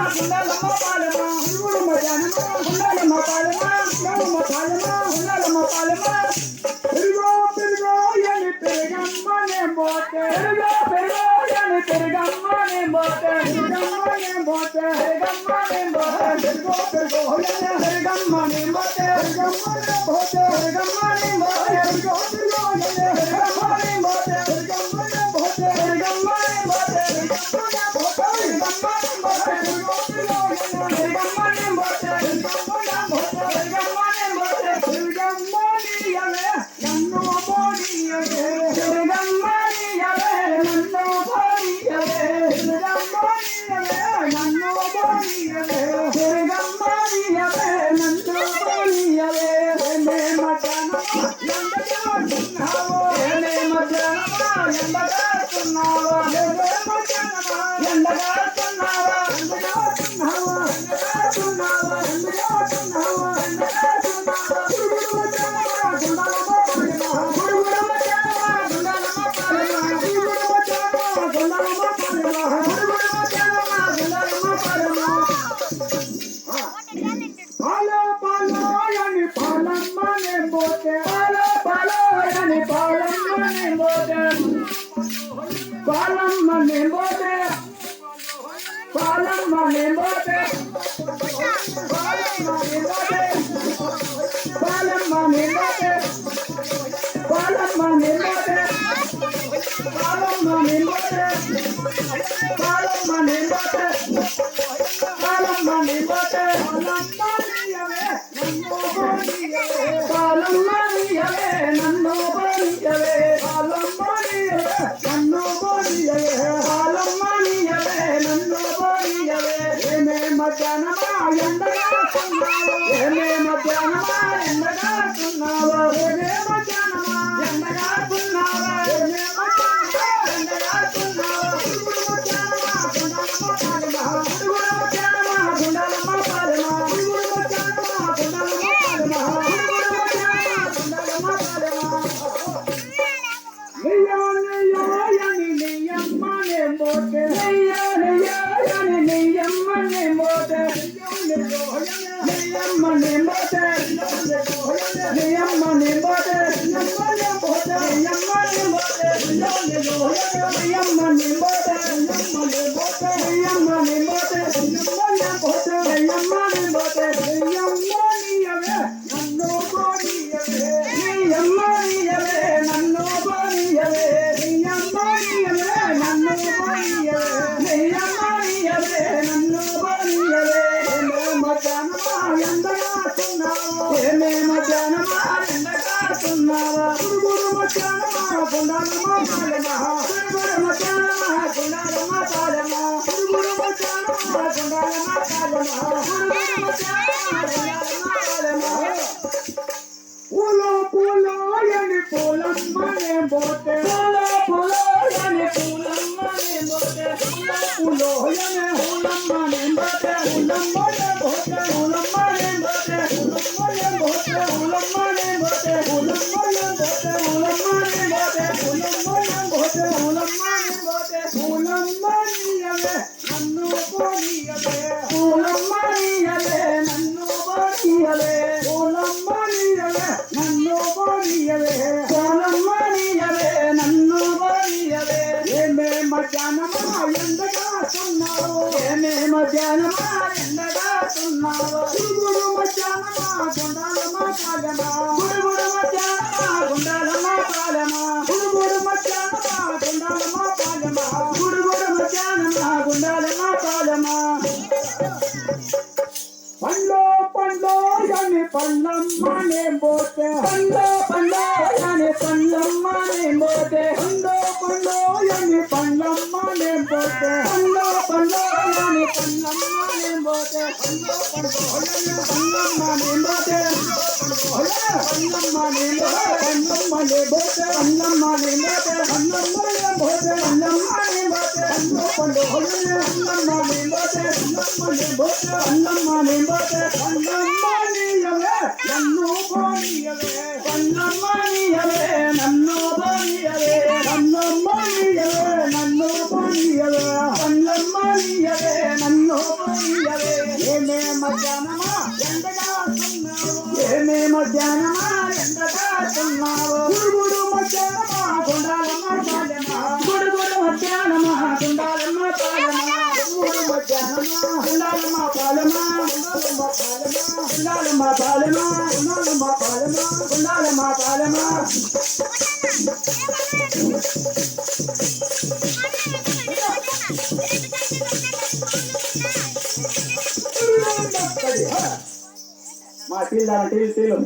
గుండాలమ్మ పాలెమ్మ తిరుగుడుమ్మ జానమ్మ గుండాలమ్మ పాలెమ్మ గుండాలమ్మ పాలెమ్మ గుండాలమ్మ పాలెమ్మ పెరుగో పెరుగో అని పెరుగమ్మనే మోతే పెరుగో పెరుగో అని పెరుగమ్మనే మోతే పెరుగమ్మనే మోతే పెరుగమ్మనే మోతే పెరుగో పెరుగో అని పెరుగమ్మనే మోతే పెరుగమ్మనే మోతే పెరుగమ్మనే మోతే పెరుగో పెరుగో అని పెరుగమ్మనే మోతే పెరుగమ్మనే మోతే పెరుగమ్మనే మోతే పెరుగమ్మనే మోతే పెరుగమ్మనే మోతే పెరుగో పెరుగో అని పెరుగమ్మనే మోతే పెరుగమ్మనే మోతే పెరుగమ్మనే మోతే పెరుగమ్మనియవే నన్ను మోనియవే పెరుగమ్మనియవే నన్ను మోనియవే పెరుగమ్మనియవే నన్ను మోనియవే పెరుగమ్మనియవే నన్ను మోనియవే మే మచనమా ఎండగాస్తున్నావో మే మచనమా ఎండగాస్తున్నావో మే మచనమా ఎండగాస్తున్నావో ఎండగాస్తున్నావో ఎండగాస్తున్నావో ఎండగాస్తున్నావో ఎండగాస్తున్నావో గురుడు మచనమా గుండాలమ్మ పాలెమ్మ గురుడు మచనమా గుండాలమ్మ పాలెమ్మ గురుడు మచనమా గుండాలమ్మ పాలెమ్మ గురుడు మచనమా గుండాలమ్మ పాలెమ్మ పాలో పాలో అని పాలమ్మనే మోతే పాలో పాలో అని పాలమ్మనే మోతే పాలమ్మనే మోతే పాలమ్మనే మోతే పాలమ్మనే మోతే పాలమ్మనే మోతే పాలమ్మనే మోతే పాలమ్మనే మోతే పాలమ్మనే మోతే పాలమ్మనే మోతే పాలమ్మనియవే నన్ను బోనియవే పాలమ్మనియవే నన్ను బోనియవే పాలమ్మనియవే నన్ను బోనియవే ఏమే మధ్యాహ్నమా ఎండగాస్తున్నావో ఏమే మధ్యాహ్నమా ఎండగాస్తున్నావో ఏమే మధ్యాహ్నమా ఎండగాస్తున్నావో ఏమే మధ్యాహ్నమా ఎండగాస్తున్నావో గురుడు మధ్యాహ్నమా గుండాలమ్మ పాలెమ్మ గురుడు మధ్యాహ్నమా గుండాలమ్మ పాలెమ్మ గురుడు మధ్యాహ్నమా గుండాలమ్మ పాలెమ్మ గురుడు మధ్యాహ్నమా గుండాలమ్మ పాలెమ్మ నియ్యో నియ్యో అని నియ్యమ్మనే మోతే నియ్యో నియ్యో అని నియ్యమ్మనే మోతే నియ్యమ్మనే మోతే నియ్యమ్మనే మోతే నియ్యమ్మనే మోతే నియ్యమ్మనే మోతే నియ్యమ్మనే మోతే నియ్యమ్మనే మోతే నియ్యమ్మనే మోతే నియ్యమ్మనే మోతే నియ్యమ్మనే మోతే నియ్యమ్మనియవే నన్ను బోనియవే నియ్యమ్మనియవే నన్ను బోనియవే నియ్యమ్మనియవే నన్ను బోనియవే నియ్యమ్మనియవే నన్ను బోనియవే ఏమే మధ్యాహ్నమా ఎండగాస్తున్నావో ఏమే మధ్యాహ్నమా ఎండగాస్తున్నావో గురుడు మధ్యాహ్నమా గుండాలమ్మ పాలెమ్మ గురుడు మధ్యాహ్నమా గుండాలమ్మ పాలెమ్మ గురుడు మధ్యాహ్నమా గుండాలమ్మ పాలెమ్మ గురుడు మధ్యాహ్నమా గుండాలమ్మ పాలెమ్మ పూలో పూలో అని పూలమ్మనే మోతే పూలో పూలో అని పూలమ్మనే మోతే పూలో అని పూలమ్మనే మోతే పూలమ్మనే మోతే పూలమ్మనే మోతే పూలమ్మనే మోతే పూలమ్మనే మోతే పూలమ్మనే మోతే పూలమ్మనే మోతే పూలమ్మనే మోతే పూలమ్మనే మోతే పూలమ్మనియవే నన్ను బోనియవే పూలమ్మనియవే నన్ను బోనియవే పూలమ్మనియవే నన్ను బోనియవే పూలమ్మనియవే నన్ను బోనియవే ఏమే మధ్యాహ్నమా ఎండగాస్తున్నావో ఏమే మధ్యాహ్నమా ఎండగాస్తున్నావో గురుడు మధ్యాహ్నమా గుండాలమ్మ పాలెమ్మ గురుడు మధ్యాహ్నమా గుండాలమ్మ పాలెమ్మ గురుడు మధ్యాహ్నమా గుండాలమ్మ పాలెమ్మ గురుడు మధ్యాహ్నమా గుండాలమ్మ పాలెమ్మ పండ్లో పండ్లో అని పళ్ళమ్మనే మోతే పండ్లో పండ్లో అని పళ్ళమ్మనే మోతే పండ్లో పండ్లో అని పళ్ళమ్మనే మోతే పండ్లో పండ్లో అని పళ్ళమ్మనే మోతే పండ్లో పండ్లో అని పళ్ళమ్మనే మోతే పళ్ళమ్మనే మోతే పళ్ళమ్మనే మోతే పళ్ళమ్మనే మోతే పళ్ళమ్మనే మోతే పళ్ళమ్మనే మోతే పండ్లో పండ్లో అని పళ్ళమ్మనే మోతే పళ్ళమ్మనే మోతే పళ్ళమ్మనే మోతే పళ్ళమ్మనియవే నన్ను బోనియవే పళ్ళమ్మనియవే నన్ను బోనియవే పళ్ళమ్మనియవే నన్ను బోనియవే పళ్ళమ్మనియవే నన్ను బోనియవే ఉండాలమ్మా పాలెమా ఉండాలమ్మా పాలెమా ఉండాలమ్మా పాలెమా మా టీలు టీలు